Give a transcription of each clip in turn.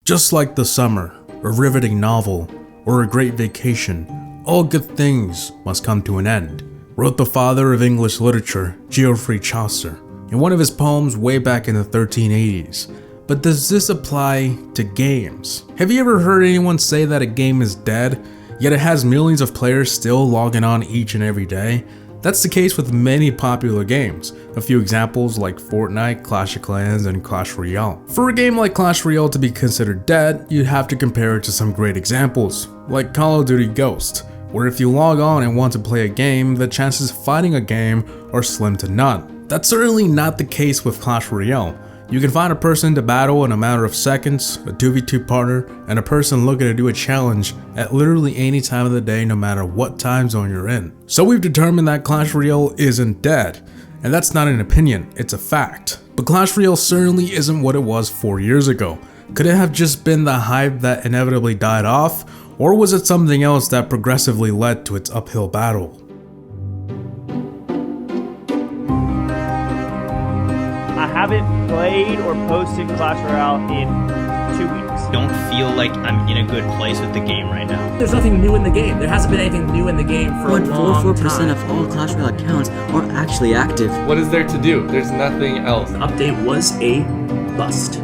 Just like the summer, a riveting novel, or a great vacation, all good things must come to an end, wrote the father of English literature, Geoffrey Chaucer, in one of his poems way back in the 1380s. But does this apply to games? Have you ever heard anyone say that a game is dead, yet it has millions of players still logging on each and every day? That's the case with many popular games. A few examples like Fortnite, Clash of Clans, and Clash Royale. For a game like Clash Royale to be considered dead, you'd have to compare it to some great examples, like Call of Duty Ghost, where if you log on and want to play a game, the chances of finding a game are slim to none. That's certainly not the case with Clash Royale. You can find a person to battle in a matter of seconds, a 2v2 partner, and a person looking to do a challenge at literally any time of the day, no matter what time zone you're in. So we've determined that Clash Royale isn't dead, and that's not an opinion, it's a fact. But Clash Royale certainly isn't what it was 4 years ago. Could it have just been the hype that inevitably died off, or was it something else that progressively led to its uphill battle? I haven't played or posted Clash Royale in 2 weeks. Don't feel like I'm in a good place with the game right now. There's nothing new in the game. There hasn't been anything new in the game for a long time. 44% of all Clash Royale accounts are actually active. What is there to do? There's nothing else. The update was a bust.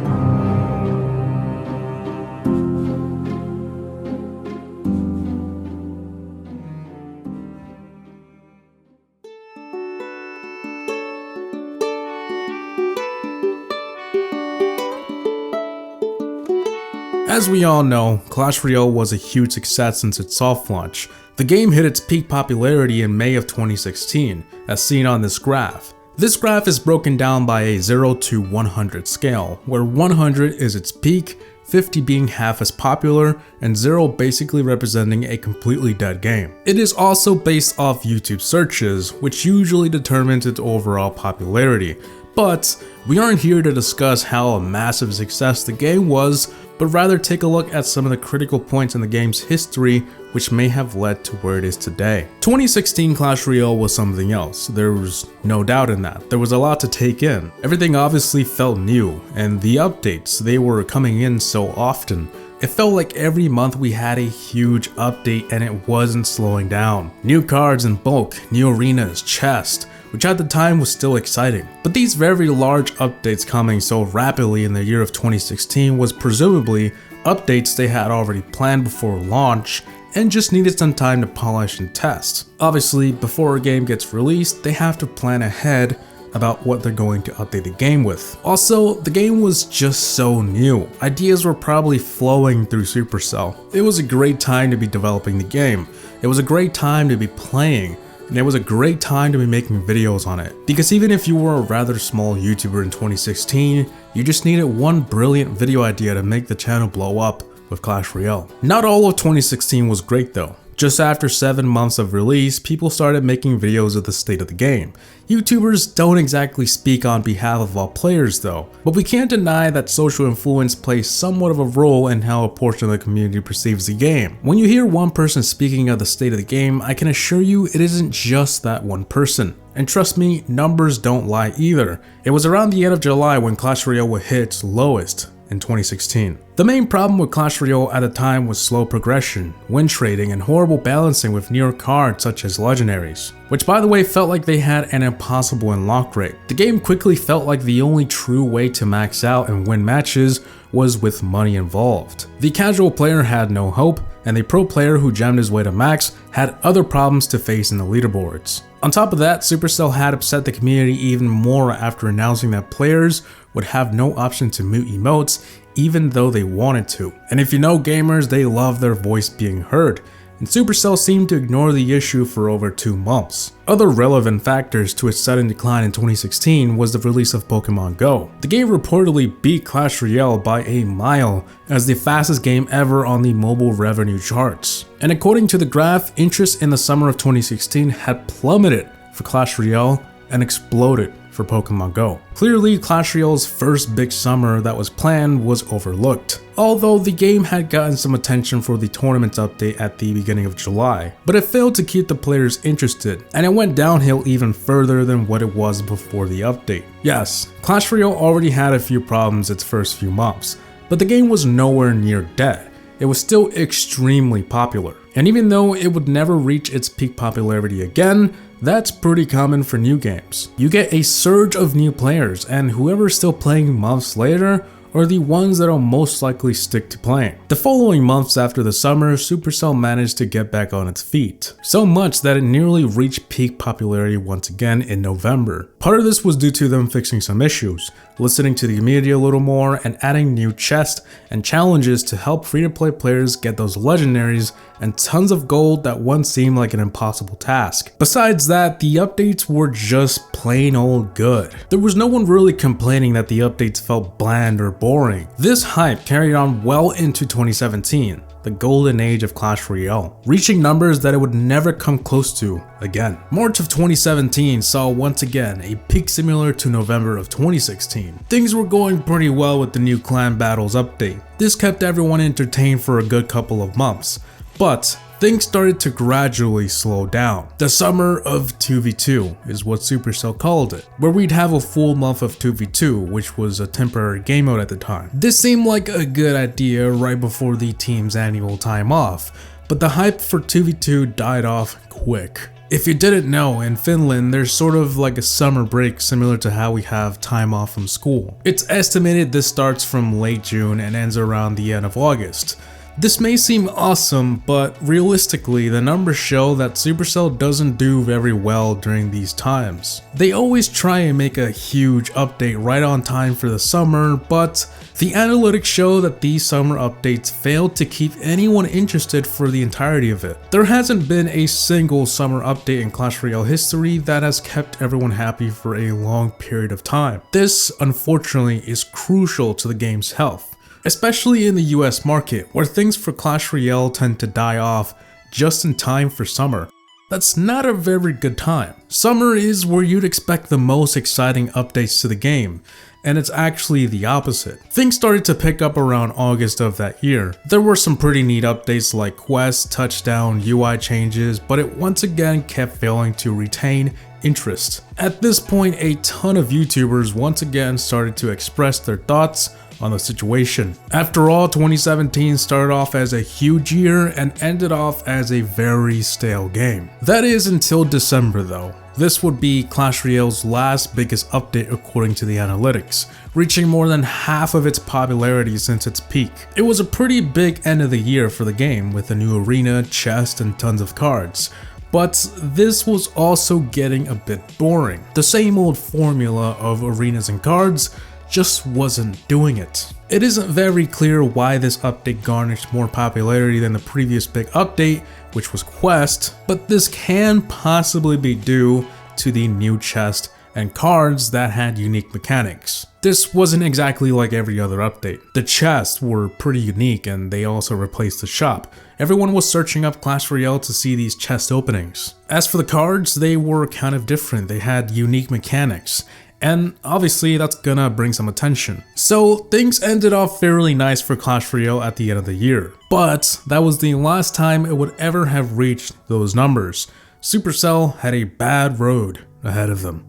As we all know, Clash Royale was a huge success since its soft launch. The game hit its peak popularity in May of 2016, as seen on this graph. This graph is broken down by a 0 to 100 scale, where 100 is its peak, 50 being half as popular, and 0 basically representing a completely dead game. It is also based off YouTube searches, which usually determines its overall popularity. But we aren't here to discuss how a massive success the game was, but rather take a look at some of the critical points in the game's history which may have led to where it is today. 2016 Clash Royale was something else, there was no doubt in that. There was a lot to take in. Everything obviously felt new, and the updates, they were coming in so often. It felt like every month we had a huge update and it wasn't slowing down. New cards in bulk, new arenas, chests, which at the time was still exciting. But these very large updates coming so rapidly in the year of 2016 was presumably updates they had already planned before launch and just needed some time to polish and test. Obviously, before a game gets released, they have to plan ahead about what they're going to update the game with. Also, the game was just so new. Ideas were probably flowing through Supercell. It was a great time to be developing the game. It was a great time to be playing. And it was a great time to be making videos on it. Because even if you were a rather small YouTuber in 2016, you just needed one brilliant video idea to make the channel blow up with Clash Royale. Not all of 2016 was great though. Just after 7 months of release, people started making videos of the state of the game. YouTubers don't exactly speak on behalf of all players though, but we can't deny that social influence plays somewhat of a role in how a portion of the community perceives the game. When you hear one person speaking of the state of the game, I can assure you it isn't just that one person. And trust me, numbers don't lie either. It was around the end of July when Clash Royale would hit its lowest in 2016. The main problem with Clash Royale at the time was slow progression, win trading, and horrible balancing with newer cards such as legendaries, which by the way felt like they had an impossible unlock rate. The game quickly felt like the only true way to max out and win matches was with money involved. The casual player had no hope, and the pro player who jammed his way to max had other problems to face in the leaderboards. On top of that, Supercell had upset the community even more after announcing that players would have no option to mute emotes even though they wanted to. And if you know gamers, they love their voice being heard, and Supercell seemed to ignore the issue for over 2 months. Other relevant factors to its sudden decline in 2016 was the release of Pokemon Go. The game reportedly beat Clash Royale by a mile as the fastest game ever on the mobile revenue charts. And according to the graph, interest in the summer of 2016 had plummeted for Clash Royale and exploded for Pokemon Go. Clearly, Clash Royale's first big summer that was planned was overlooked, although the game had gotten some attention for the tournament update at the beginning of July, but it failed to keep the players interested, and it went downhill even further than what it was before the update. Yes, Clash Royale already had a few problems its first few months, but the game was nowhere near dead. It was still extremely popular. And even though it would never reach its peak popularity again, that's pretty common for new games. You get a surge of new players, and whoever's still playing months later are the ones that will most likely stick to playing. The following months after the summer, Supercell managed to get back on its feet. So much that it nearly reached peak popularity once again in November. Part of this was due to them fixing some issues, listening to the community a little more, and adding new chests and challenges to help free-to-play players get those legendaries and tons of gold that once seemed like an impossible task. Besides that, the updates were just plain old good. There was no one really complaining that the updates felt bland or boring. This hype carried on well into 2017, the golden age of Clash Royale, reaching numbers that it would never come close to again. March of 2017 saw once again a peak similar to November of 2016. Things were going pretty well with the new clan battles update. This kept everyone entertained for a good couple of months, but things started to gradually slow down. The summer of 2v2 is what Supercell called it, where we'd have a full month of 2v2, which was a temporary game mode at the time. This seemed like a good idea right before the team's annual time off, but the hype for 2v2 died off quick. If you didn't know, in Finland there's sort of like a summer break similar to how we have time off from school. It's estimated this starts from late June and ends around the end of August. This may seem awesome, but realistically, the numbers show that Supercell doesn't do very well during these times. They always try and make a huge update right on time for the summer, but the analytics show that these summer updates failed to keep anyone interested for the entirety of it. There hasn't been a single summer update in Clash Royale history that has kept everyone happy for a long period of time. This, unfortunately, is crucial to the game's health, especially in the US market, where things for Clash Royale tend to die off just in time for summer. That's not a very good time. Summer is where you'd expect the most exciting updates to the game, and it's actually the opposite. Things started to pick up around August of that year. There were some pretty neat updates like quests, touchdown, UI changes, but it once again kept failing to retain interest. At this point, a ton of YouTubers once again started to express their thoughts on the situation. After all, 2017 started off as a huge year and ended off as a very stale game. That is until December though. This would be Clash Royale's last biggest update according to the analytics, reaching more than half of its popularity since its peak. It was a pretty big end of the year for the game with a new arena, chest, and tons of cards. But this was also getting a bit boring. The same old formula of arenas and cards just wasn't doing it. It isn't very clear why this update garnished more popularity than the previous big update, which was Quest, but this can possibly be due to the new chest and cards that had unique mechanics. This wasn't exactly like every other update. The chests were pretty unique and they also replaced the shop. Everyone was searching up Clash Royale to see these chest openings. As for the cards, they were kind of different. They had unique mechanics. And obviously that's gonna bring some attention. So things ended off fairly nice for Clash Royale at the end of the year. But that was the last time it would ever have reached those numbers. Supercell had a bad road ahead of them.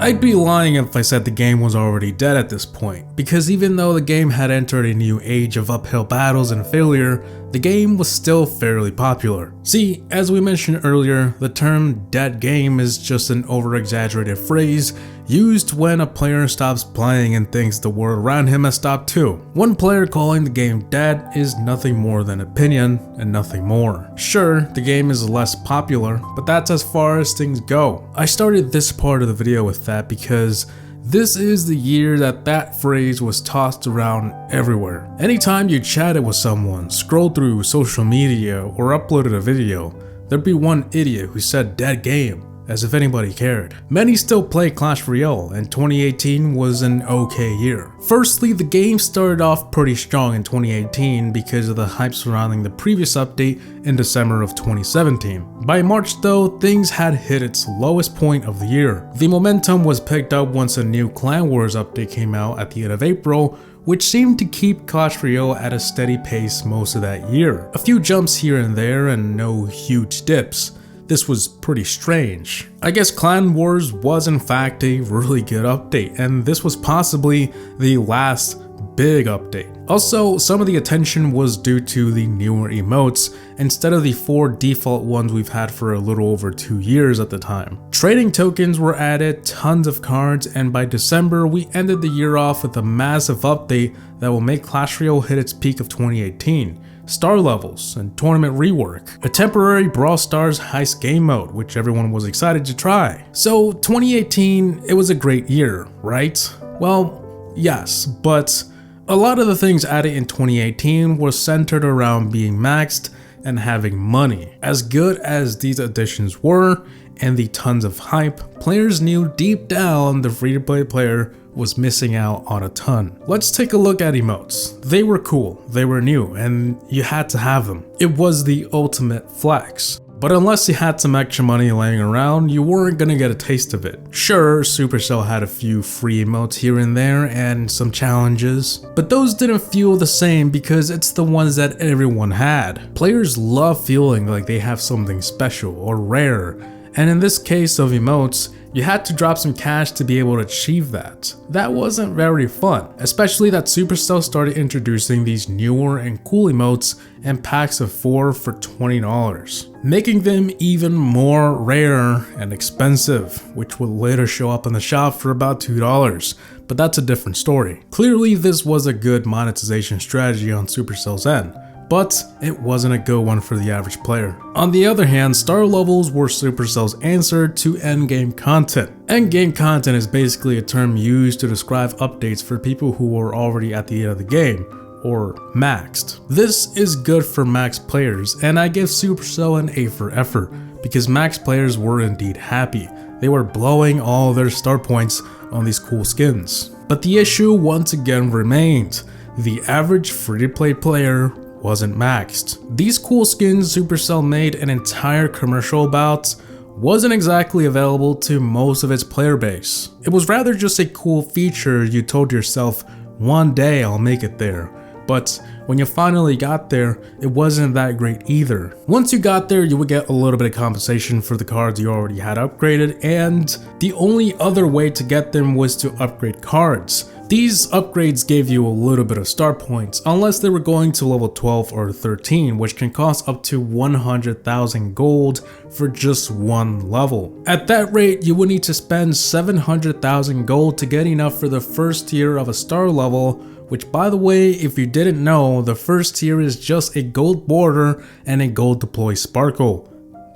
I'd be lying if I said the game was already dead at this point, because even though the game had entered a new age of uphill battles and failure, the game was still fairly popular. See, as we mentioned earlier, the term dead game is just an over-exaggerated phrase used when a player stops playing and thinks the world around him has stopped too. One player calling the game dead is nothing more than opinion and nothing more. Sure, the game is less popular, but that's as far as things go. I started this part of the video with that because this is the year that phrase was tossed around everywhere. Anytime you chatted with someone, scrolled through social media, or uploaded a video, there'd be one idiot who said dead game, as if anybody cared. Many still play Clash Royale, and 2018 was an okay year. Firstly, the game started off pretty strong in 2018 because of the hype surrounding the previous update in December of 2017. By March though, things had hit its lowest point of the year. The momentum was picked up once a new Clan Wars update came out at the end of April, which seemed to keep Clash Royale at a steady pace most of that year. A few jumps here and there and no huge dips. This was pretty strange. I guess Clan Wars was in fact a really good update, and this was possibly the last big update. Also, some of the attention was due to the newer emotes instead of the 4 default ones we've had for a little over 2 years at the time. Trading tokens were added, tons of cards, and by December we ended the year off with a massive update that will make Clash Royale hit its peak of 2018. Star levels and tournament rework, a temporary Brawl Stars heist game mode, which everyone was excited to try. So 2018, it was a great year, right? Well, yes, but a lot of the things added in 2018 were centered around being maxed and having money. As good as these additions were, and the tons of hype, players knew deep down the free-to-play player was missing out on a ton. Let's take a look at emotes. They were cool, they were new, and you had to have them. It was the ultimate flex. But unless you had some extra money laying around, you weren't gonna get a taste of it. Sure, Supercell had a few free emotes here and there and some challenges, but those didn't feel the same because it's the ones that everyone had. Players love feeling like they have something special or rare, and in this case of emotes, you had to drop some cash to be able to achieve that. That wasn't very fun, especially that Supercell started introducing these newer and cool emotes in packs of 4 for $20, making them even more rare and expensive, which would later show up in the shop for about $2, but that's a different story. Clearly this was a good monetization strategy on Supercell's end, but it wasn't a good one for the average player. On the other hand, star levels were Supercell's answer to endgame content. Endgame content is basically a term used to describe updates for people who were already at the end of the game, or maxed. This is good for max players, and I give Supercell an A for effort, because max players were indeed happy. They were blowing all their star points on these cool skins. But the issue once again remained. The average free-to-play player wasn't maxed. These cool skins Supercell made an entire commercial about wasn't exactly available to most of its player base. It was rather just a cool feature you told yourself, one day I'll make it there. But when you finally got there, it wasn't that great either. Once you got there, you would get a little bit of compensation for the cards you already had upgraded, and the only other way to get them was to upgrade cards. These upgrades gave you a little bit of star points, unless they were going to level 12 or 13, which can cost up to 100,000 gold for just one level. At that rate, you would need to spend 700,000 gold to get enough for the first tier of a star level, which, by the way, if you didn't know, the first tier is just a gold border and a gold deploy sparkle,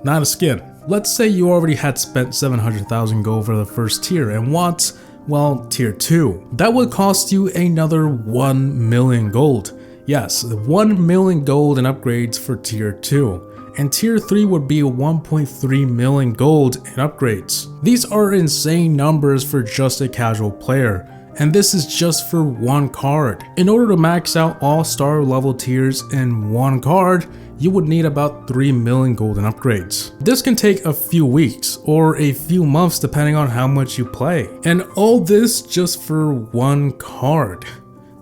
not a skin. Let's say you already had spent 700,000 gold for the first tier and want, well, tier 2. That would cost you another 1 million gold. Yes, 1 million gold in upgrades for tier 2. And tier 3 would be 1.3 million gold in upgrades. These are insane numbers for just a casual player. And this is just for one card. In order to max out all star level tiers in one card, you would need about 3 million gold in upgrades. This can take a few weeks or a few months depending on how much you play. And all this just for one card.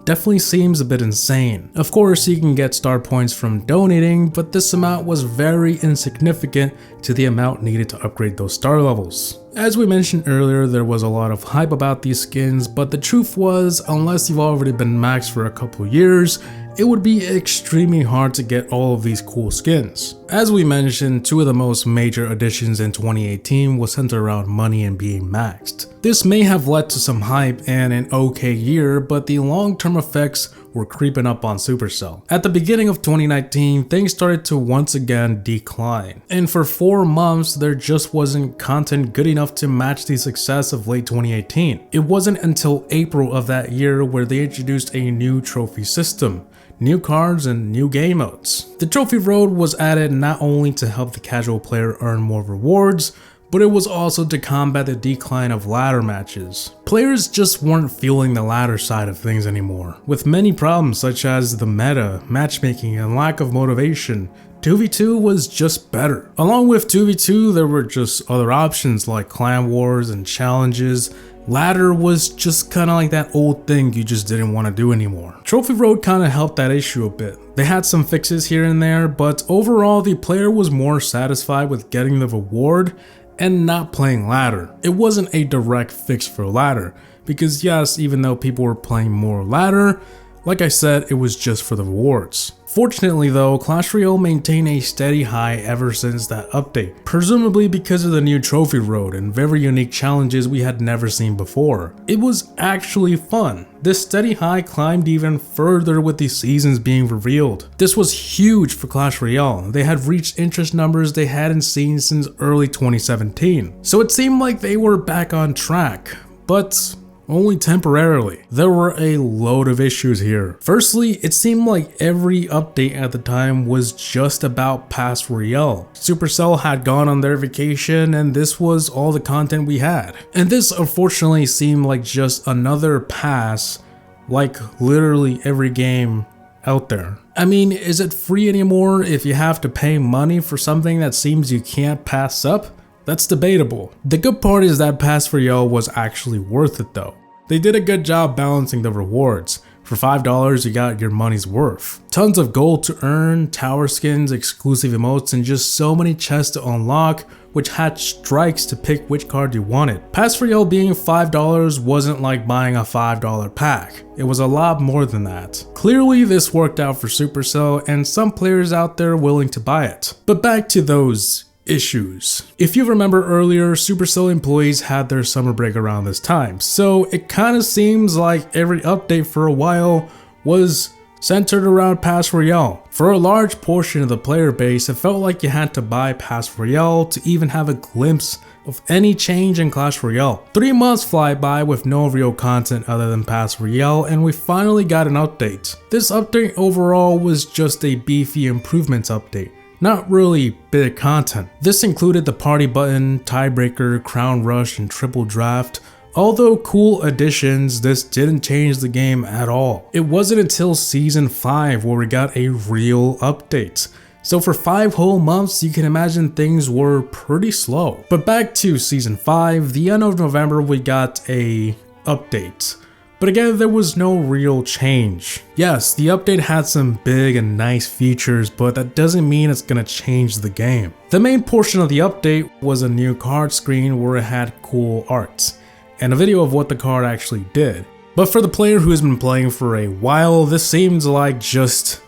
Definitely seems a bit insane. Of course, you can get star points from donating, but this amount was very insignificant to the amount needed to upgrade those star levels. As we mentioned earlier, there was a lot of hype about these skins, but the truth was, unless you've already been maxed for a couple years, it would be extremely hard to get all of these cool skins. As we mentioned, two of the most major additions in 2018 was centered around money and being maxed. This may have led to some hype and an okay year, but the long-term effects were creeping up on Supercell. At the beginning of 2019, things started to once again decline. And for 4 months, there just wasn't content good enough to match the success of late 2018. It wasn't until April of that year where they introduced a new trophy system, new cards, and new game modes. The trophy road was added not only to help the casual player earn more rewards, but it was also to combat the decline of ladder matches. Players just weren't feeling the ladder side of things anymore, with many problems such as the meta, matchmaking, and lack of motivation. 2v2 was just better. Along with 2v2, there were just other options like clan wars and challenges, Ladder was just kind of like that old thing you just didn't want to do anymore. Trophy Road kind of helped that issue a bit. They had some fixes here and there, but overall the player was more satisfied with getting the reward and not playing ladder. It wasn't a direct fix for ladder, because yes, even though people were playing more ladder, like I said, it was just for the rewards. Fortunately though, Clash Royale maintained a steady high ever since that update, presumably because of the new trophy road and very unique challenges we had never seen before. It was actually fun. This steady high climbed even further with the seasons being revealed. This was huge for Clash Royale. They had reached interest numbers they hadn't seen since early 2017. So it seemed like they were back on track, but only temporarily. There were a load of issues here. Firstly, it seemed like every update at the time was just about Pass Royale. Supercell had gone on their vacation and this was all the content we had. And this unfortunately seemed like just another pass, like literally every game out there. I mean, is it free anymore if you have to pay money for something that seems you can't pass up? That's debatable. The good part is that Pass Royale was actually worth it though. They did a good job balancing the rewards. For $5 you got your money's worth. Tons of gold to earn, tower skins, exclusive emotes, and just so many chests to unlock, which had strikes to pick which card you wanted. Pass Royale being $5 wasn't like buying a $5 pack. It was a lot more than that. Clearly this worked out for Supercell and some players out there willing to buy it. But back to those issues. If you remember earlier, Supercell employees had their summer break around this time, so it kind of seems like every update for a while was centered around Pass Royale. For a large portion of the player base, it felt like you had to buy Pass Royale to even have a glimpse of any change in Clash Royale. 3 months fly by with no real content other than Pass Royale, and we finally got an update. This update overall was just a beefy improvements update. Not really big content. This included the party button, tiebreaker, crown rush, and triple draft. Although cool additions, this didn't change the game at all. It wasn't until season 5 where we got a real update. So for 5 whole months, you can imagine things were pretty slow. But back to season 5, the end of November we got a update. But again, there was no real change. Yes, the update had some big and nice features, but that doesn't mean it's gonna change the game. The main portion of the update was a new card screen where it had cool art, and a video of what the card actually did. But for the player who's been playing for a while, this seems like just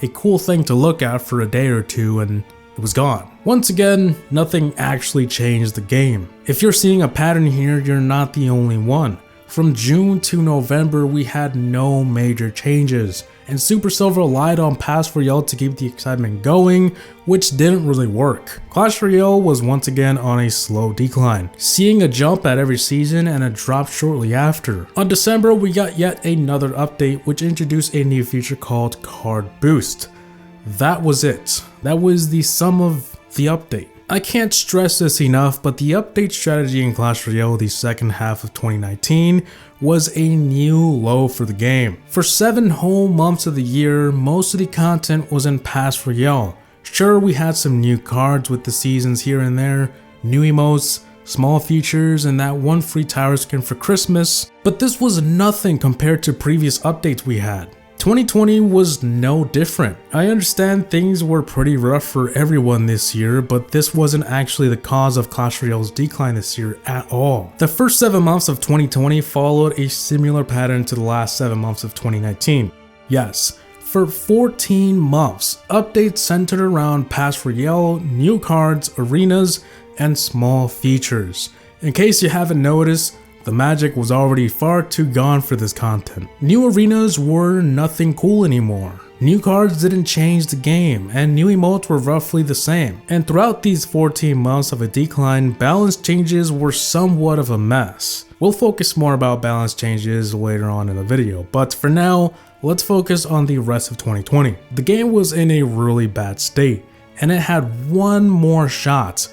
a cool thing to look at for a day or two and it was gone. Once again, nothing actually changed the game. If you're seeing a pattern here, you're not the only one. From June to November, we had no major changes, and Supercell relied on Pass Royale to keep the excitement going, which didn't really work. Clash Royale was once again on a slow decline, seeing a jump at every season and a drop shortly after. On December, we got yet another update which introduced a new feature called Card Boost. That was it. That was the sum of the update. I can't stress this enough, but the update strategy in Clash Royale the second half of 2019 was a new low for the game. For 7 whole months of the year, most of the content was in Pass Royale. Sure, we had some new cards with the seasons here and there, new emotes, small features, and that one free tower skin for Christmas, but this was nothing compared to previous updates we had. 2020 was no different. I understand things were pretty rough for everyone this year, but this wasn't actually the cause of Clash Royale's decline this year at all. The first 7 months of 2020 followed a similar pattern to the last 7 months of 2019. Yes, for 14 months, updates centered around Pass Royale, new cards, arenas, and small features. In case you haven't noticed, the magic was already far too gone for this content. New arenas were nothing cool anymore. New cards didn't change the game, and new emotes were roughly the same. And throughout these 14 months of a decline, balance changes were somewhat of a mess. We'll focus more about balance changes later on in the video, but for now, let's focus on the rest of 2020. The game was in a really bad state, and it had one more shot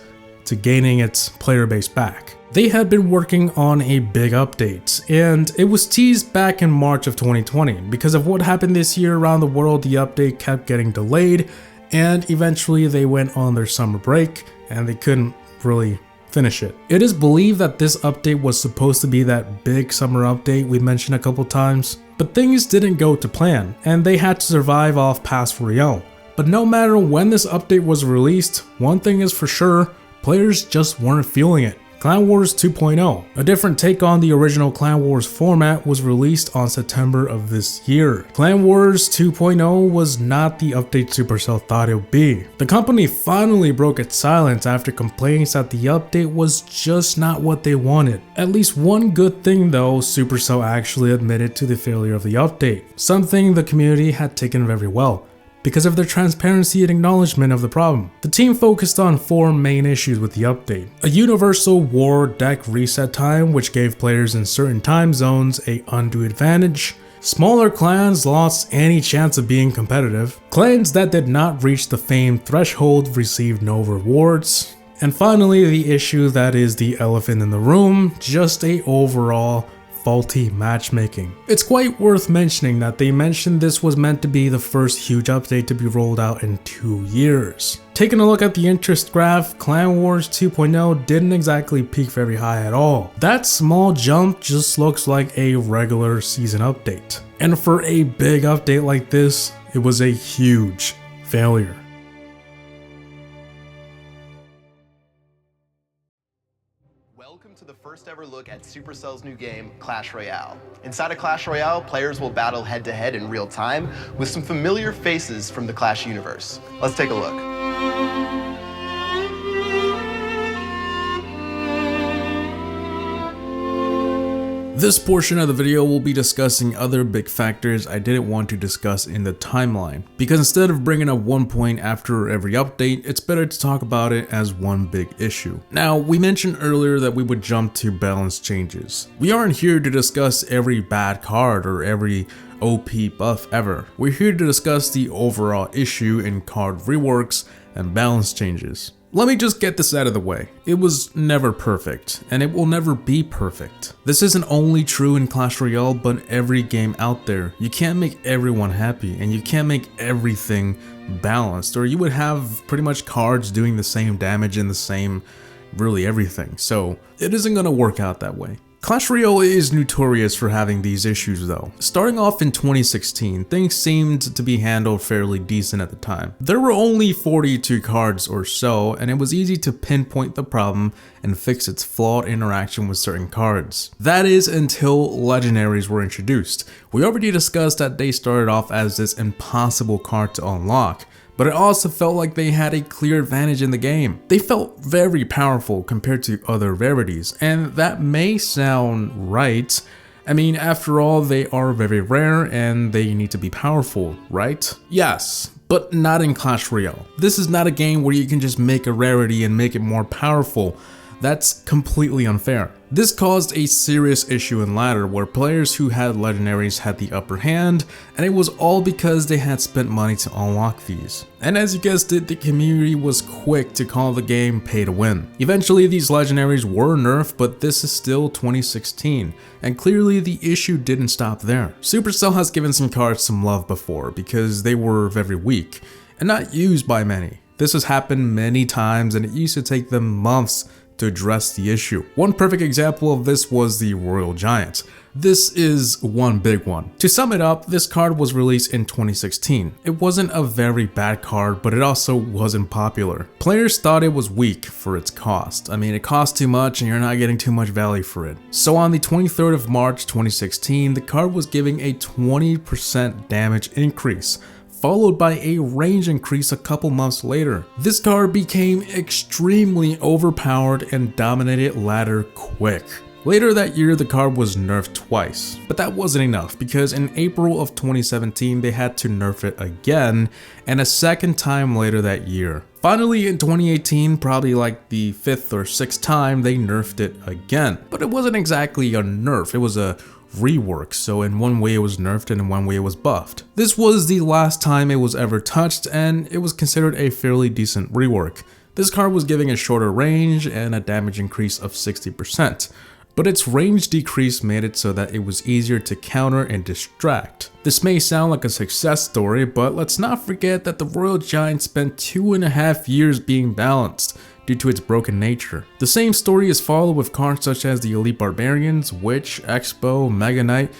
to gaining its player base back. They had been working on a big update, and it was teased back in March of 2020. Because of what happened this year around the world, the update kept getting delayed, and eventually they went on their summer break, and they couldn't really finish it. It is believed that this update was supposed to be that big summer update we mentioned a couple times, but things didn't go to plan, and they had to survive off past Royale. But no matter when this update was released, one thing is for sure, players just weren't feeling it. Clan Wars 2.0, a different take on the original Clan Wars format, was released on September of this year. Clan Wars 2.0 was not the update Supercell thought it would be. The company finally broke its silence after complaints that the update was just not what they wanted. At least one good thing though, Supercell actually admitted to the failure of the update, something the community had taken very well, because of their transparency and acknowledgement of the problem. The team focused on 4 main issues with the update. A universal war deck reset time, which gave players in certain time zones an undue advantage. Smaller clans lost any chance of being competitive. Clans that did not reach the fame threshold received no rewards. And finally, the issue that is the elephant in the room, just a overall faulty matchmaking. It's quite worth mentioning that they mentioned this was meant to be the first huge update to be rolled out in 2 years. Taking a look at the interest graph, Clan Wars 2.0 didn't exactly peak very high at all. That small jump just looks like a regular season update. And for a big update like this, it was a huge failure. Welcome to the first ever look at Supercell's new game, Clash Royale. Inside of Clash Royale, players will battle head-to-head in real time with some familiar faces from the Clash universe. Let's take a look. This portion of the video will be discussing other big factors I didn't want to discuss in the timeline, because instead of bringing up one point after every update, it's better to talk about it as one big issue. Now, we mentioned earlier that we would jump to balance changes. We aren't here to discuss every bad card or every OP buff ever. We're here to discuss the overall issue in card reworks and balance changes. Let me just get this out of the way. It was never perfect, and it will never be perfect. This isn't only true in Clash Royale, but every game out there. You can't make everyone happy, and you can't make everything balanced, or you would have pretty much cards doing the same damage and the same really everything. So it isn't gonna work out that way. Clash Royale is notorious for having these issues though. Starting off in 2016, things seemed to be handled fairly decent at the time. There were only 42 cards or so, and it was easy to pinpoint the problem and fix its flawed interaction with certain cards. That is until legendaries were introduced. We already discussed that they started off as this impossible card to unlock, but it also felt like they had a clear advantage in the game. They felt very powerful compared to other rarities, and that may sound right. I mean, after all, they are very rare and they need to be powerful, right? Yes, but not in Clash Royale. This is not a game where you can just make a rarity and make it more powerful. That's completely unfair. This caused a serious issue in ladder where players who had legendaries had the upper hand, and it was all because they had spent money to unlock these. And as you guessed it, the community was quick to call the game pay to win. Eventually these legendaries were nerfed, but this is still 2016, and clearly the issue didn't stop there. Supercell has given some cards some love before because they were very weak and not used by many. This has happened many times, and it used to take them months to address the issue. One perfect example of this was the Royal Giant. This is one big one. To sum it up, this card was released in 2016. It wasn't a very bad card, but it also wasn't popular. Players thought it was weak for its cost. I mean, it costs too much and you're not getting too much value for it. So on the 23rd of March 2016, the card was giving a 20% damage increase, followed by a range increase a couple months later. This card became extremely overpowered and dominated ladder quick. Later that year, the card was nerfed twice, but that wasn't enough because in April of 2017, they had to nerf it again, and a second time later that year. Finally, in 2018, probably like the 5th or 6th time, they nerfed it again. But it wasn't exactly a nerf, it was a rework, so in one way it was nerfed and in one way it was buffed. This was the last time it was ever touched, and it was considered a fairly decent rework. This card was giving a shorter range and a damage increase of 60%, but its range decrease made it so that it was easier to counter and distract. This may sound like a success story, but let's not forget that the Royal Giant spent 2.5 years being balanced. due to its broken nature. The same story is followed with cards such as the Elite Barbarians, Witch, Expo, Mega Knight.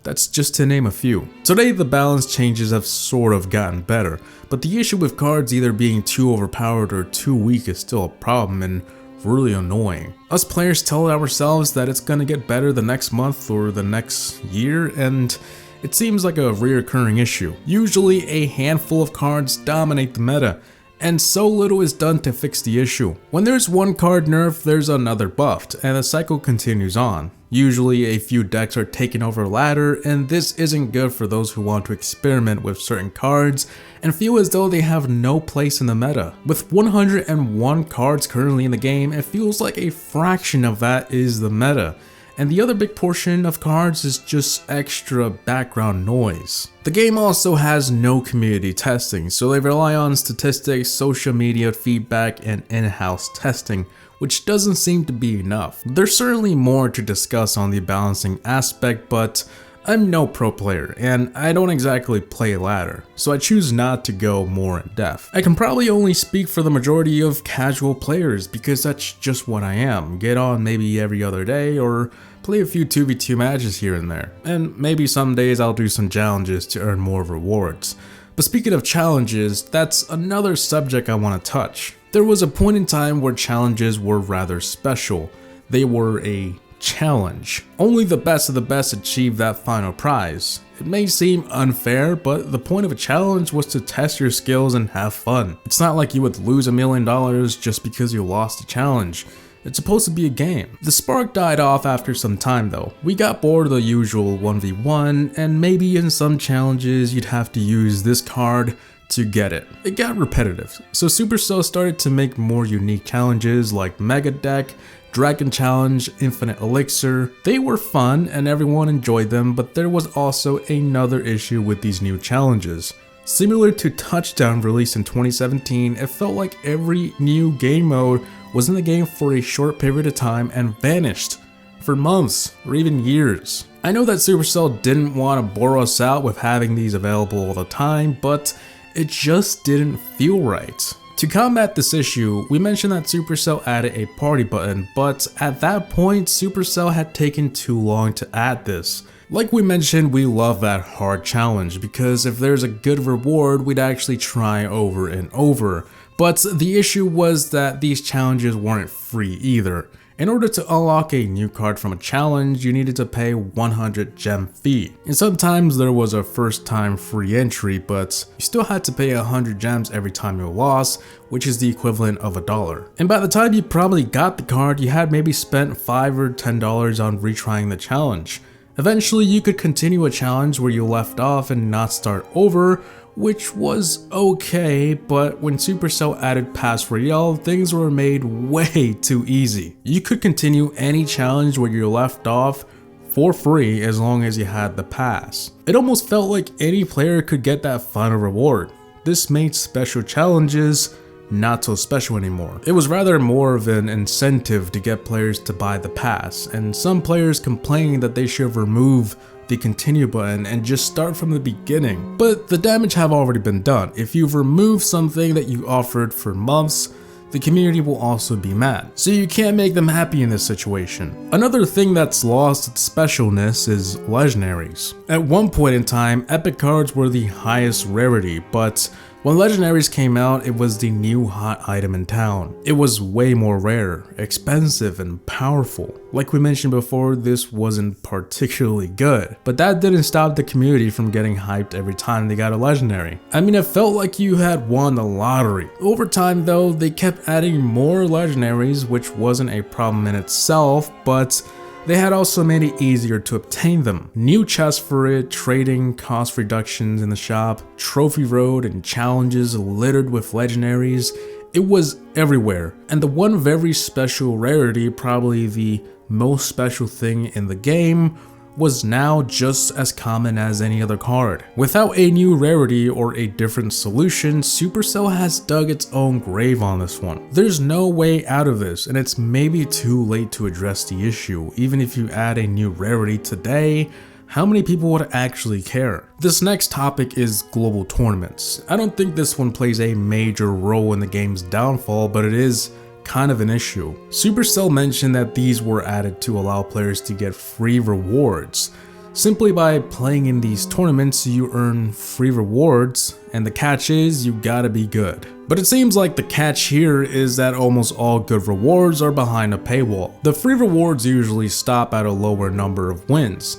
That's just to name a few. Today the balance changes have sort of gotten better, but the issue with cards either being too overpowered or too weak is still a problem and really annoying. Us players tell ourselves that it's gonna get better the next month or the next year, and it seems like a reoccurring issue. Usually a handful of cards dominate the meta, and so little is done to fix the issue. When there's one card nerfed, there's another buffed, and the cycle continues on. Usually a few decks are taken over ladder, and this isn't good for those who want to experiment with certain cards and feel as though they have no place in the meta. With 101 cards currently in the game, it feels like a fraction of that is the meta, and the other big portion of cards is just extra background noise. The game also has no community testing, so they rely on statistics, social media feedback, and in-house testing, which doesn't seem to be enough. There's certainly more to discuss on the balancing aspect, but I'm no pro player, and I don't exactly play ladder, so I choose not to go more in depth. I can probably only speak for the majority of casual players because that's just what I am. Get on maybe every other day or play a few 2v2 matches here and there, and maybe some days I'll do some challenges to earn more rewards. But speaking of challenges, that's another subject I want to touch. There was a point in time where challenges were rather special. They were a challenge. Only the best of the best achieved that final prize. It may seem unfair, but the point of a challenge was to test your skills and have fun. It's not like you would lose $1 million just because you lost a challenge. It's supposed to be a game. The spark died off after some time though. We got bored of the usual 1v1, and maybe in some challenges you'd have to use this card to get it. It got repetitive, so Supercell started to make more unique challenges like Mega Deck, Dragon Challenge, Infinite Elixir. They were fun and everyone enjoyed them, but there was also another issue with these new challenges. Similar to Touchdown released in 2017, it felt like every new game mode was in the game for a short period of time and vanished for months or even years. I know that Supercell didn't want to bore us out with having these available all the time, but it just didn't feel right. To combat this issue, we mentioned that Supercell added a party button, but at that point Supercell had taken too long to add this. Like we mentioned, we love that hard challenge because if there's a good reward, we'd actually try over and over. But the issue was that these challenges weren't free either. In order to unlock a new card from a challenge, you needed to pay 100 gem fee. And sometimes there was a first time free entry, but you still had to pay 100 gems every time you lost, which is the equivalent of $1. And by the time you probably got the card, you had maybe spent $5 or $10 on retrying the challenge. Eventually you could continue a challenge where you left off and not start over, which was okay, but when Supercell added Pass Royale, things were made way too easy. You could continue any challenge where you left off for free as long as you had the pass. It almost felt like any player could get that final reward. This made special challenges not so special anymore. It was rather more of an incentive to get players to buy the pass, and some players complained that they should remove the continue button and just start from the beginning. But the damage have already been done. If you've removed something that you offered for months, the community will also be mad. So you can't make them happy in this situation. Another thing that's lost its specialness is legendaries. At one point in time, epic cards were the highest rarity, but when legendaries came out, it was the new hot item in town. It was way more rare, expensive, and powerful. Like we mentioned before, this wasn't particularly good, but that didn't stop the community from getting hyped every time they got a legendary. I mean, it felt like you had won the lottery. Over time though, they kept adding more legendaries, which wasn't a problem in itself, but they had also made it easier to obtain them. New chests for it, trading, cost reductions in the shop, trophy road, and challenges littered with legendaries. It was everywhere. And the one very special rarity, probably the most special thing in the game, was now just as common as any other card. Without a new rarity or a different solution, Supercell has dug its own grave on this one. There's no way out of this, and it's maybe too late to address the issue. Even if you add a new rarity today, how many people would actually care? This next topic is global tournaments. I don't think this one plays a major role in the game's downfall, but it is kind of an issue. Supercell mentioned that these were added to allow players to get free rewards. Simply by playing in these tournaments, you earn free rewards, and the catch is you gotta be good. But it seems like the catch here is that almost all good rewards are behind a paywall. The free rewards usually stop at a lower number of wins,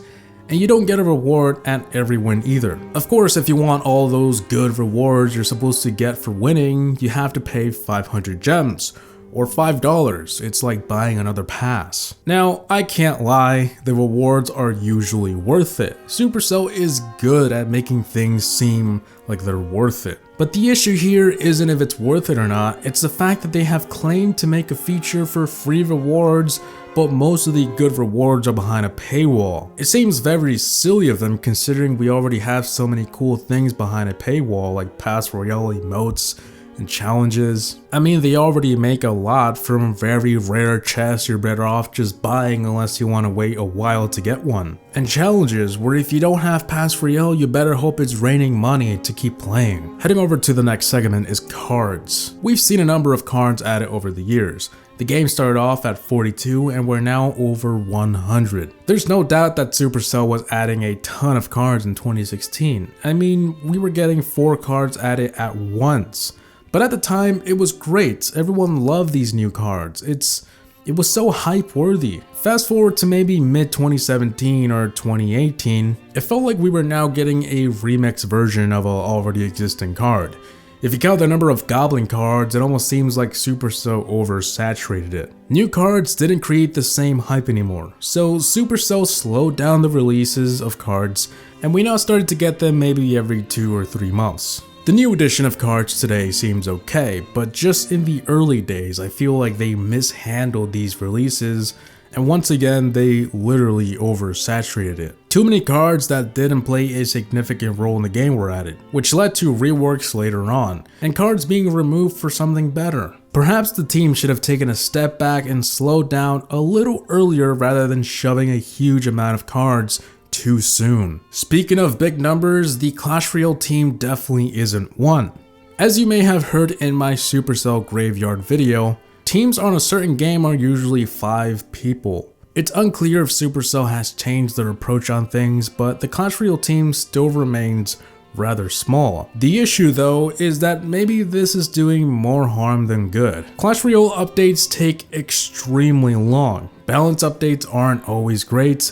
and you don't get a reward at every win either. Of course, if you want all those good rewards you're supposed to get for winning, you have to pay 500 gems. Or $5, it's like buying another pass. Now, I can't lie, the rewards are usually worth it. Supercell is good at making things seem like they're worth it. But the issue here isn't if it's worth it or not, it's the fact that they have claimed to make a feature for free rewards, but most of the good rewards are behind a paywall. It seems very silly of them considering we already have so many cool things behind a paywall like Pass Royale emotes, and challenges. I mean, they already make a lot from very rare chests you're better off just buying unless you want to wait a while to get one. And challenges where if you don't have Pass Royale, you better hope it's raining money to keep playing. Heading over to the next segment is cards. We've seen a number of cards added over the years. The game started off at 42 and we're now over 100. There's no doubt that Supercell was adding a ton of cards in 2016. I mean, we were getting 4 cards added at once. But at the time, it was great. Everyone loved these new cards. It was so hype worthy. Fast forward to maybe mid 2017 or 2018, it felt like we were now getting a remix version of an already existing card. If you count the number of Goblin cards, it almost seems like Supercell oversaturated it. New cards didn't create the same hype anymore, so Supercell slowed down the releases of cards, and we now started to get them maybe every 2 or 3 months. The new edition of cards today seems okay, but just in the early days, I feel like they mishandled these releases, and once again, they literally oversaturated it. Too many cards that didn't play a significant role in the game were added, which led to reworks later on, and cards being removed for something better. Perhaps the team should have taken a step back and slowed down a little earlier rather than shoving a huge amount of cards too soon. Speaking of big numbers, the Clash Royale team definitely isn't one. As you may have heard in my Supercell Graveyard video, teams on a certain game are usually 5 people. It's unclear if Supercell has changed their approach on things, but the Clash Royale team still remains rather small. The issue though is that maybe this is doing more harm than good. Clash Royale updates take extremely long. Balance updates aren't always great.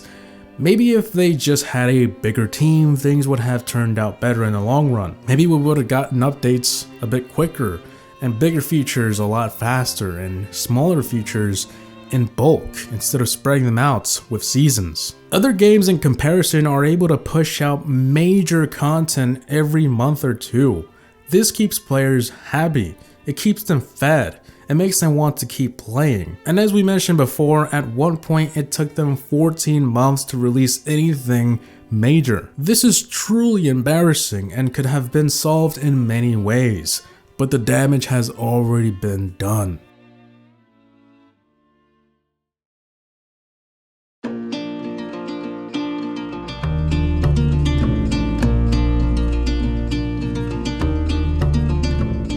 Maybe if they just had a bigger team, things would have turned out better in the long run. Maybe we would have gotten updates a bit quicker, and bigger features a lot faster, and smaller features in bulk instead of spreading them out with seasons. Other games in comparison are able to push out major content every month or 2. This keeps players happy, it keeps them fed. It makes them want to keep playing. And as we mentioned before, at one point it took them 14 months to release anything major. This is truly embarrassing and could have been solved in many ways, but the damage has already been done.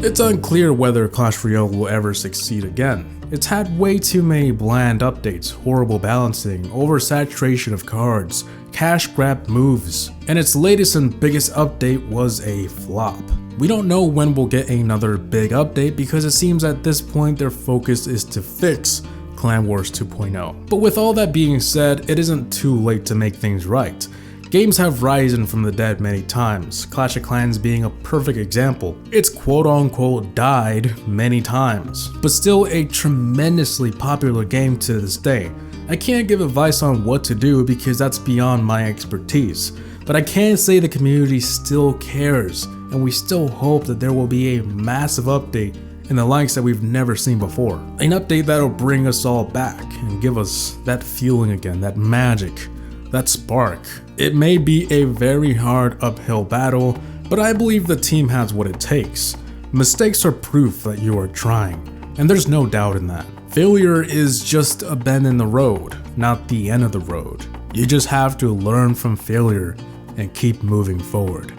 It's unclear whether Clash Royale will ever succeed again. It's had way too many bland updates, horrible balancing, oversaturation of cards, cash grab moves, and its latest and biggest update was a flop. We don't know when we'll get another big update because it seems at this point their focus is to fix Clan Wars 2.0. But with all that being said, it isn't too late to make things right. Games have risen from the dead many times, Clash of Clans being a perfect example. It's quote-unquote died many times, but still a tremendously popular game to this day. I can't give advice on what to do because that's beyond my expertise, but I can say the community still cares, and we still hope that there will be a massive update in the likes that we've never seen before. An update that'll bring us all back and give us that feeling again, that magic, that spark. It may be a very hard uphill battle, but I believe the team has what it takes. Mistakes are proof that you are trying, and there's no doubt in that. Failure is just a bend in the road, not the end of the road. You just have to learn from failure and keep moving forward.